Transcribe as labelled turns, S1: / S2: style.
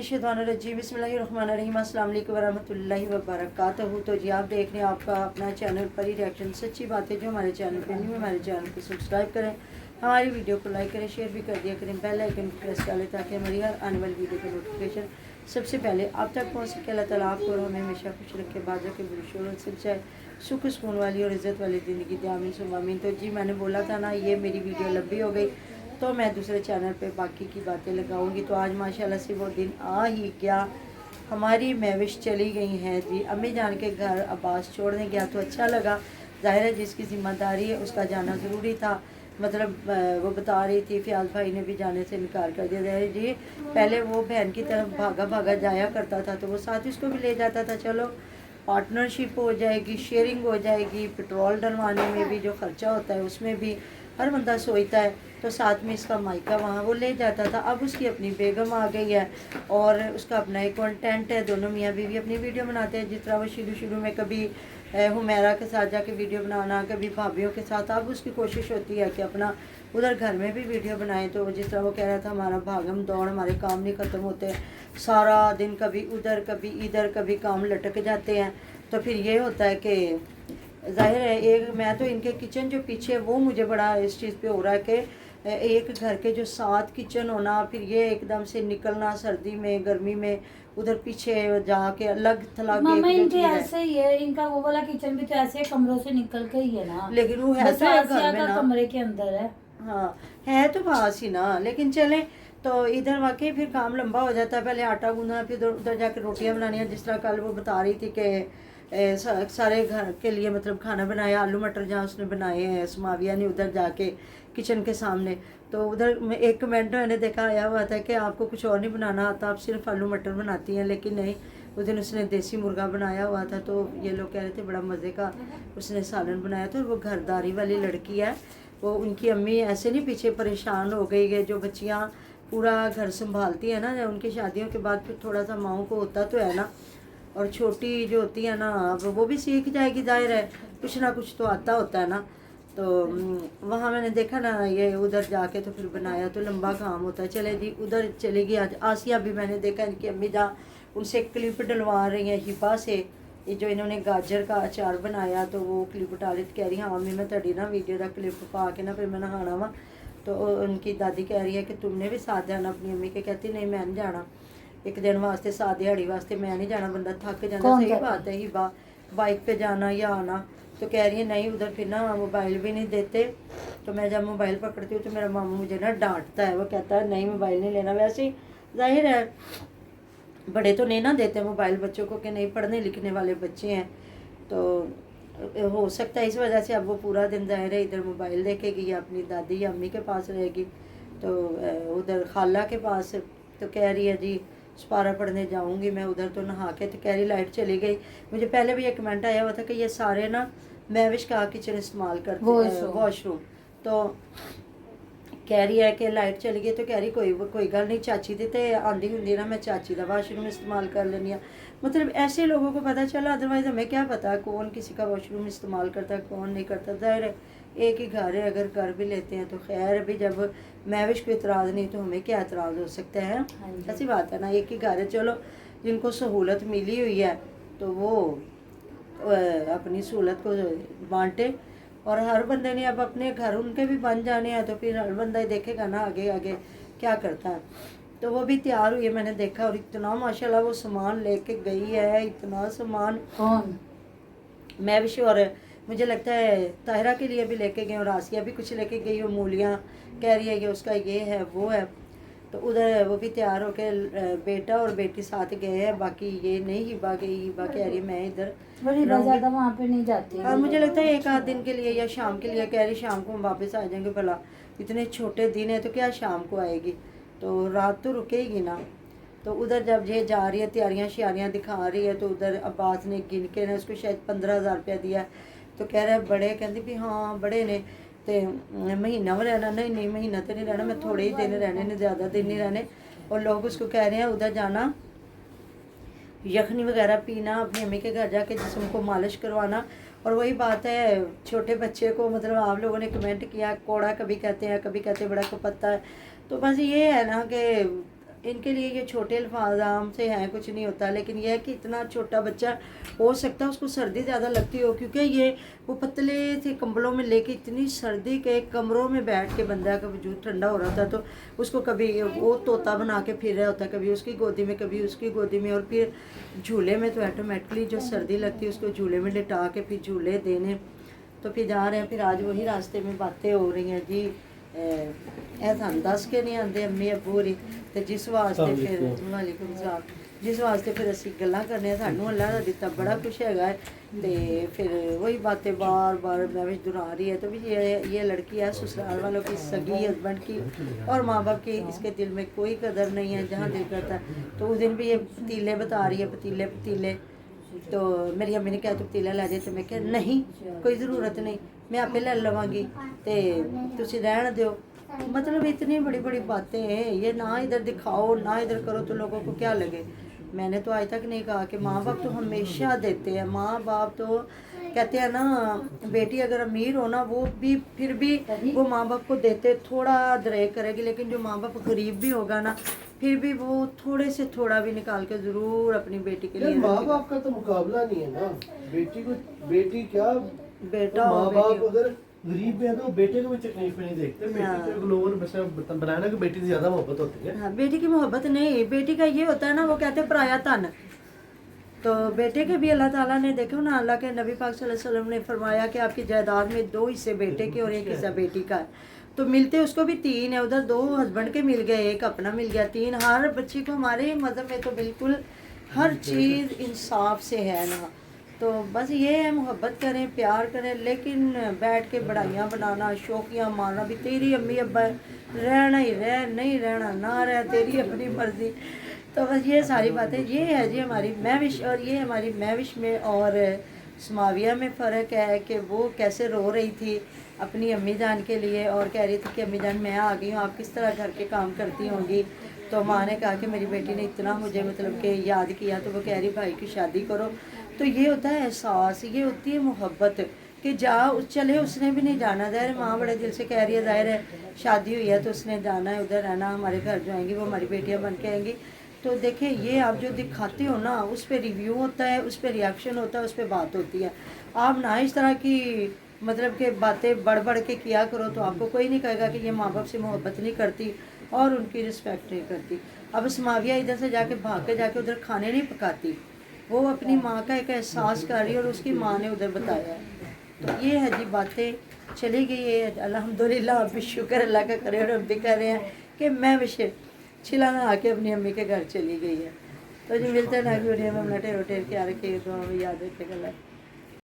S1: मिनश्शैतानिर्रजीम बिस्मिल्लाहिर्रहमानिर्रहीम अस्सलाम वालेकुम वरहमतुल्लाहि वबरकातुहू। तो जी आप देख रहे हैं आपका अपना चैनल परी रिएक्शन। सच्ची बातें जो हमारे चैनल पे न्यू, हमारे चैनल को सब्सक्राइब करें, हमारी वीडियो को लाइक करें, शेयर भी कर दिया करें, बेल आइकन को प्रेस कर लें ताकि हमारी हर आने वाली वीडियो का नोटिफिकेशन सबसे पहले आप तक पहुँच सके। अल्लाह ताला आपको और हमें हमेशा खुश रखे, बाजों के बुरुशों से चाहे सुख सुकून वाली और इज़्ज़त वाली ज़िंदगी दे, आमीन सुम्मा आमीन। तो जी मैंने बोला था ना ये मेरी वीडियो लंबी हो गई तो मैं दूसरे चैनल पे बाकी की बातें लगाऊंगी। तो आज माशाल्लाह से वो दिन आ ही गया, हमारी महविश चली गई हैं जी। अम्मी जान के घर अब्बास छोड़ने गया तो अच्छा लगा, ज़ाहिर है जिसकी ज़िम्मेदारी है उसका जाना ज़रूरी था। मतलब वो बता रही थी फ़ियाज़ भाई ने भी जाने से इनकार कर दिया। ज़ाहिर जी पहले वो बहन की तरफ भागा भागा जाया करता था तो वो साथ उसको भी ले जाता था। चलो पार्टनरशिप हो जाएगी, शेयरिंग हो जाएगी, पेट्रोल डलवाने में भी जो ख़र्चा होता है उसमें भी हर बंदा सोचता है, तो साथ में इसका मायका वहाँ वो ले जाता था। अब उसकी अपनी बेगम आ गई है और उसका अपना एक कंटेंट है, दोनों मियाँ बीवी अपनी वीडियो बनाते हैं। जिस तरह वो शुरू में कभी हुमैरा के साथ जाके वीडियो बनाना, कभी भाभीियों के साथ, अब उसकी कोशिश होती है कि अपना उधर घर में भी वीडियो बनाएं। तो जिस तरह वो कह रहा था हमारा भागम दौड़, हमारे काम नहीं ख़त्म होते, सारा दिन कभी उधर कभी इधर, कभी काम लटक जाते हैं। तो फिर ये होता है कि ज़ाहिर है एक मैं तो इनके किचन जो पीछे वो मुझे बड़ा इस चीज़ पे हो रहा है कि एक घर के जो 7 किचन होना, फिर ये एकदम से निकलना सर्दी में गर्मी में उधर पीछे जाके अलग थलग
S2: मामा इनके ऐसे ही है, इनका वो वाला किचन भी तो ऐसे कमरों से निकल के ही है ना,
S1: लेकिन वो है तो घर में ना,
S2: कमरे के अंदर है। हाँ
S1: है तो पास ही ना, लेकिन चले तो इधर वाकई फिर काम लंबा हो जाता है। पहले आटा गूंदना, फिर उधर जाकर रोटियां बनानी है। जिस तरह कल वो बता रही थी कि सारे घर के लिए मतलब खाना बनाया, आलू मटर जहाँ उसने बनाए हैं समाविया ने उधर जाके किचन के सामने। तो उधर में एक कमेंट मैंने देखा आया हुआ था कि आपको कुछ और नहीं बनाना आता, आप सिर्फ आलू मटर बनाती हैं। लेकिन नहीं, उस दिन उसने देसी मुर्गा बनाया हुआ था तो ये लोग कह रहे थे बड़ा मज़े का उसने सालन बनाया था। और वो घरदारी वाली लड़की है, वो उनकी अम्मी ऐसे नहीं पीछे परेशान हो गई है। जो बच्चियाँ पूरा घर संभालती है ना, उनकी शादियों के बाद फिर थोड़ा सा माओ को होता तो है ना, और छोटी जो होती है ना अब वो भी सीख जाएगी, जाहिर है कुछ ना कुछ तो आता होता है ना। तो वहाँ मैंने देखा ना ये उधर जाके तो फिर बनाया, तो लंबा काम होता है। चले जी उधर चली गई। आज आसिया भी मैंने देखा इनकी अम्मी जहाँ उनसे क्लिप डलवा रही हैं हिबा से, ये जो इन्होंने गाजर का अचार बनाया तो वो क्लिप डाली। कह रही हाँ मम्मी मैं तड़ी ना वीडियो का क्लिप पा के ना फिर मैं नहाना वा। तो उनकी दादी कह रही है कि तुमने भी साथ जाना अपनी अम्मी के। कहती नहीं मैं नहीं जाना, एक दिन वास्ते साथ दिहाड़ी वास्ते मैं नहीं जाना, बंदा थक जाना। सही बात है, ही बाइक पे जाना या आना। तो कह रही है नहीं उधर फिर ना मोबाइल भी नहीं देते, तो मैं जब मोबाइल पकड़ती हूँ तो मेरा मामू मुझे ना डांटता है, वो कहता है नहीं मोबाइल नहीं लेना। वैसे ही जाहिर है बड़े तो नहीं ना देते मोबाइल बच्चों को कि नहीं पढ़ने लिखने वाले बच्चे हैं। तो हो सकता है इस वजह से अब वो पूरा दिन जाहिर है इधर मोबाइल देखेगी या अपनी दादी या अम्मी के पास रहेगी, तो उधर खाला के पास। तो कह रही है जी सपारा पढ़ने जाऊंगी मैं उधर, तो नहा के। तो कह रही लाइट चली गई। मुझे पहले भी ये कमेंट आया हुआ था कि ये सारे ना महविश का किचन इस्तेमाल करते हैं वॉशरूम। तो कह रही है कि लाइट चली गई तो कह रही कोई गल नहीं, चाची दी तो आंधी होंगी ना, मैं चाची का वॉशरूम इस्तेमाल कर लेनी। मतलब ऐसे लोगों को पता चला, अदरवाइज हमें क्या पता कौन किसी का वॉशरूम इस्तेमाल करता है कौन नहीं करता। जाहिर है एक ही घर है, अगर कर भी लेते हैं तो खैर। अभी जब महविश को इतराज़ नहीं तो हमें क्या इतराज़ हो सकता है, ऐसी बात है ना। एक ही घर है, चलो जिनको सहूलत मिली हुई है तो वो अपनी सहूलत को बांटे। और हर बंदे ने अब अपने घर उनके भी बन जाने हैं, तो फिर हर बंदा ही देखेगा ना आगे आगे क्या करता है। तो वो भी तैयार हुई है मैंने देखा, और इतना माशाल्लाह वो सामान लेके गई है, इतना सामान।
S2: कौन?
S1: मैं भी श्योर, मुझे लगता है ताहिरा के लिए भी लेके गए और आसिया भी कुछ लेके गई। और मूलियाँ कह रही है कि उसका ये है वो है। तो उधर वो भी तैयार होकर बेटा और बेटी साथ गए हैं, बाकी ये नहीं हिबा गई। हिबा कह रही मैं इधर
S2: ज़्यादा वहाँ पे नहीं जाती है।
S1: और मुझे लगता है एक आध दिन के लिए या शाम के लिए। कह रही शाम को हम वापस आ जाएंगे, भला इतने छोटे दिन है तो क्या शाम को आएगी, तो रात तो रुकेगी ना। तो उधर जब ये जा रही है तैयारियाँ श्यारियाँ दिखा रही है, तो उधर अब्बास ने गिन के ना उसको शायद 15,000 रुपया दिया। तो कह रहा है बड़े, कहती भी हाँ बड़े ने तो महीना में रहना। नहीं महीना तो नहीं रहना, मैं थोड़े ही दिन रहने ने, ज़्यादा दिन नहीं रहने। और लोग उसको कह रहे हैं उधर जाना, यखनी वगैरह पीना, अपनी अम्मी के घर जाके जिस्म को मालिश करवाना। और वही बात है छोटे बच्चे को, मतलब आप लोगों ने कमेंट किया कोड़ा कभी कहते हैं कभी कहते हैं बड़ा को पत्ता है। तो बस ये है ना कि इनके लिए ये छोटे अल्फाज आम से हैं, कुछ नहीं होता, लेकिन यह है कि इतना छोटा बच्चा हो सकता है उसको सर्दी ज़्यादा लगती हो, क्योंकि ये वो पतले से कंबलों में लेके इतनी सर्दी के कमरों में बैठ के बंदा का वजूद ठंडा हो रहा था, तो उसको कभी वो तोता बना के फिर रहा होता, कभी उसकी गोदी में कभी उसकी गोदी में, और फिर झूले में तो ऑटोमेटिकली जो सर्दी लगती है उसको झूले में लिटा के फिर झूले देने, तो फिर जा रहे हैं। फिर आज वही रास्ते में बातें हो रही हैं जी, ਇਹ ਸਾਨੂੰ ਦੱਸ ਕੇ ਨਹੀਂ ਆਉਂਦੇ ਅੰਮੀ ਅੱਬੂ ਹੋਰੀ, ਤੇ ਜਿਸ ਵਾਸਤੇ ਫਿਰ ਵਾਲੇਕੁਮ ਸਲਾਮ, ਜਿਸ ਵਾਸਤੇ ਫਿਰ ਅਸੀਂ ਗੱਲਾਂ ਕਰਨੇ ਆ, ਸਾਨੂੰ ਅੱਲਾਹ ਦਾ ਦਿੱਤਾ बड़ा कुछ हैगा है। तो फिर वही बातें बार बार मैं दोहरा रही है। तो भी ये लड़की है ससुराल वालों की सगी हस्बैंड की, और माँ बाप की इसके दिल में कोई कदर नहीं है, जहाँ दिल करता है। तो उस दिन भी ये पतीले बता रही है, पतीले पतीले, तो मेरी अम्मी ने कहा तो पतीला लै दे, तो मैं कहा नहीं कोई ज़रूरत नहीं, मैं आपे ले लवांगी, तो तुसी रहन दो। मतलब इतनी बड़ी बड़ी बातें हैं, ये ना इधर दिखाओ ना इधर करो तो लोगों को क्या लगे। मैंने तो आज तक नहीं कहा कि माँ बाप तो हमेशा देते हैं, माँ बाप तो कहते हैं ना, बेटी अगर अमीर हो ना वो भी फिर भी वो माँ बाप को देते, थोड़ा दरे करेगी, लेकिन जो माँ बाप गरीब भी होगा ना फिर भी वो थोड़े से थोड़ा भी निकाल के ज़रूर अपनी बेटी के लिए
S3: माँ बाप का तो मुकाबला नहीं है ना, बेटी को बेटी क्या
S1: बेटा
S3: माँ
S1: हो,
S3: बाप
S1: बेटी हो।
S3: अगर गरीब भी है तो बेटे को भी तकलीफ नहीं देखते, बेटी को लोगों ने बस बनाया ना कि बेटी से ज्यादा मोहब्बत होती है।
S1: हाँ, बेटी की मोहब्बत नहीं, बेटी का ये होता है ना, वो कहते हैं पराया तन। तो बेटे के भी अल्लाह ताला ने, देखो ना, अल्लाह के नबी पाक सल्लल्लाहु अलैहि वसल्लम ने फरमाया कि आपकी जायदाद में 2 हिस्से बेटे के और 1 हिस्सा बेटी का है। तो मिलते उसको भी 3 है, उधर 2 हस्बैंड के मिल गए, 1 अपना मिल गया, 3 हर बच्ची को। हमारे मज़हब में तो बिल्कुल हर चीज़ इंसाफ से है ना। तो बस ये है, मोहब्बत करें, प्यार करें, लेकिन बैठ के बड़ाइयाँ बनाना, शौकियाँ मारना भी, तेरी अम्मी अब्बा रहना ही रह, नहीं रहना ना रह, तेरी अपनी मर्ज़ी। तो बस ये सारी बातें, ये है जी हमारी महविश, और ये हमारी महविश में और समाविया में फ़र्क है कि वो कैसे रो रही थी अपनी अम्मी जान के लिए, और कह रही थी कि अम्मी जान मैं आ गई हूँ, आप किस तरह घर के काम करती होंगी। तो माँ ने कहा कि मेरी बेटी ने इतना मुझे मतलब कि याद किया, तो वो कह रही भाई की शादी करो। तो ये होता है एहसास, ये होती है मोहब्बत कि चले उसने भी नहीं जाना, ज़ाहिर माँ बड़े दिल से कह रही है, ज़ाहिर है शादी हुई है तो उसने जाना है, उधर रहना, हमारे घर जो आएंगी वो हमारी बेटियाँ बन के आएंगी। तो देखिए ये आप जो दिखाते हो ना, उस पर रिव्यू होता है, उस पर रिएक्शन होता है, उस पर बात होती है। आप ना इस तरह की मतलब कि बातें बढ़ बढ़ के किया करो, तो आपको कोई नहीं कहेगा कि ये माँ बाप से मोहब्बत नहीं करती और उनकी रिस्पेक्ट नहीं करती। अब समाविया इधर से जाके भाग के जाके उधर खाने नहीं पकाती, वो अपनी माँ का एक एहसास कर रही है, और उसकी माँ ने उधर बताया है। तो ये है जी बातें, चली गई है अल्हम्दुलिल्लाह, अब भी शुक्र अल्लाह का करे, और हम भी कर रहे हैं कि मैं विषय छिला नहा के अपनी अम्मी के घर चली गई है। तो जी मिलते हैं ना वीडियो में, अपना टेर टेर क्या रखिए, तो याद रखिएगा।